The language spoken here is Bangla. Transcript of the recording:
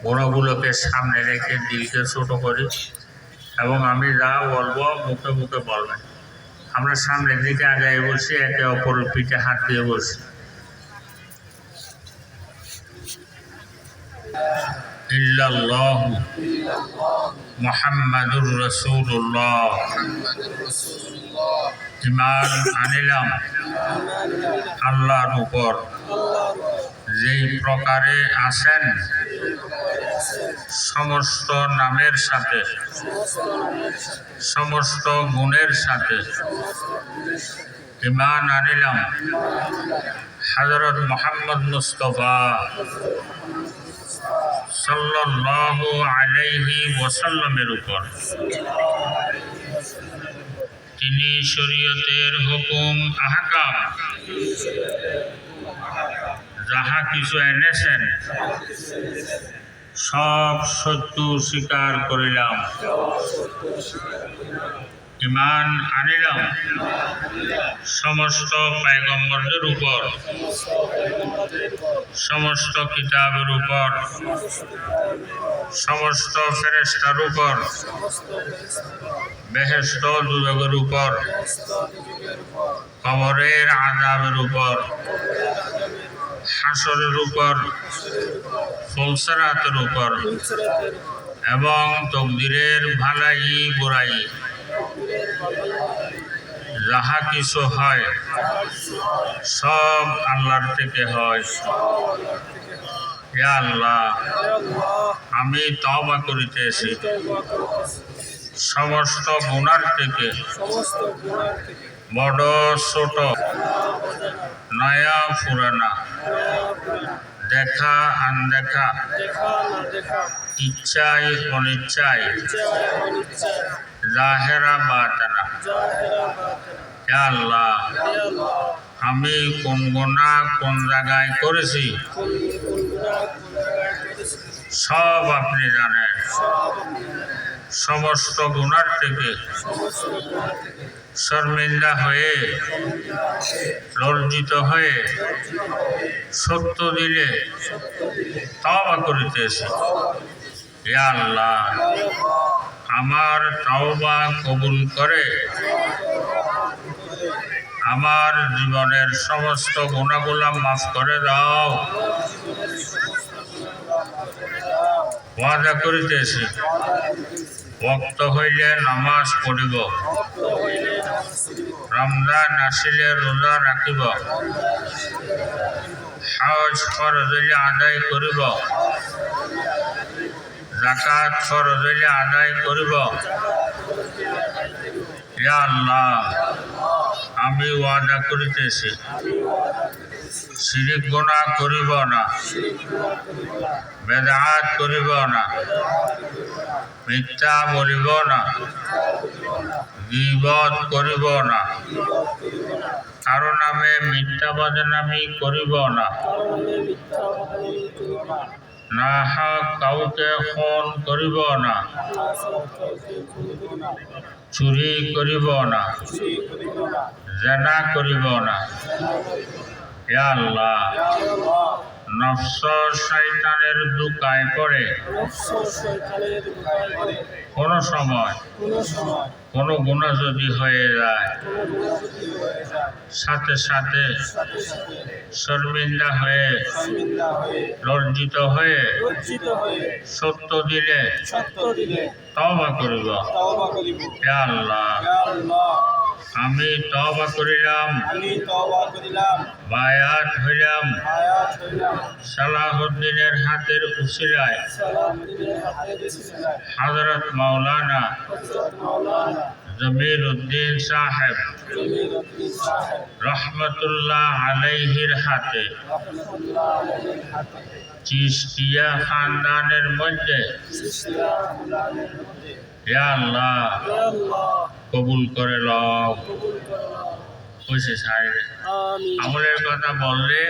বড়গুলোকে সামনে রেখে দিলকে ছোট করি এবং আমি যা বলবো মুখে মুখে বলবেন। আমরা সামনের দিকে আগায় বসি, একে অপরের পিঠে হাত দিয়ে বসি। ইল্লাল্লাহু মুহাম্মাদুর রাসূলুল্লাহ। ঈমান আনিলাম আল্লাহর উপর, যেই প্রকারে আছেন সমস্ত নামের সাথে, সমস্ত গুণের সাথে। ঈমান আনিলাম হযরত মুহাম্মদ মুস্তাফা সাল্লাল্লাহু আলাইহি ওয়াসাল্লামের উপর। তিনি শরীয়তের হুকুম আহকাম যাহা কিছু এনেছেন সব সত্য স্বীকার করিলাম। ঈমান আনিলাম সমস্ত পয়গম্বরদের উপর, সমস্ত কিতাবের উপর, সমস্ত ফেরেশতার উপর, বেহেশত দুজকের উপর, কবরের আযাবের উপর, হাসরের উপর, ফুলসিরাতের উপর এবং তকদিরের ভালাই বুরাই যাহা কিছু হয় সব আল্লাহর থেকে হয়। ইয়া আল্লাহ, আমি তওবা করিতেছি সমস্ত গুনাহ থেকে, বড় ছোট, নয়া পুরানা, দেখা আনদেখা, ইচ্ছায় অনিচ্ছায়, জাহেরা বাতানা। ইয়া আল্লাহ, আমি কোন গুনাহ কোন জায়গায় করেছি সব আপনি জানেন। সমস্ত গুনাহ থেকে শর্মিন্দা হয়ে, লজ্জিত হয়ে, সত্য দিলে তওবা করিতেছি। ইয়া আল্লাহ, আমার তওবা কবুল করে আমার জীবনের সমস্ত গুনাহগুলো মাফ করে দাও। ওয়াদা করিতেছি ওয়াক্ত হইলে নামাজ পড়িব, রমজান আসিলে রোজা রাখিব, হজ ফরজ হইলে আদায় করিব, যাকাত ফরজ হইলে আদায় করিব। ইয়া আল্লাহ, আমি ওয়াদা করিতেছি শিরিক গুনাহ করিব না, বেদাত করিব না, মিথ্যা বলিব না, গীবত করিব না, কারো নামে মিথ্যা বদনামি করিব না, না হক কাউকে খুন করিব না, চুরি করিব না, জিনা করিব না। ইয়া আল্লাহ, নফস শয়তানের দুকায় পড়ে কোন সময় কোনো গুনাহ যদি হয়ে যায় সাথে সাথে শর্মিন্দা হয়ে, লজ্জিত হয়ে, সত্য দিলে তওবা করিব। ইয়া আল্লাহ, আমি তওবা করিলাম, বায়াত হইলাম সালাহুদ্দিনের হাতের উসিলায় হযরত মাওলানা জমির উদ্দিন সাহেব রহমতুল্লাহ আলাইহির হাতে চিশতিয়া খানদানের মধ্যে ইয়া আল্লাহ কবুল করে লও। কইছে সাহেব আমলের কথা বললে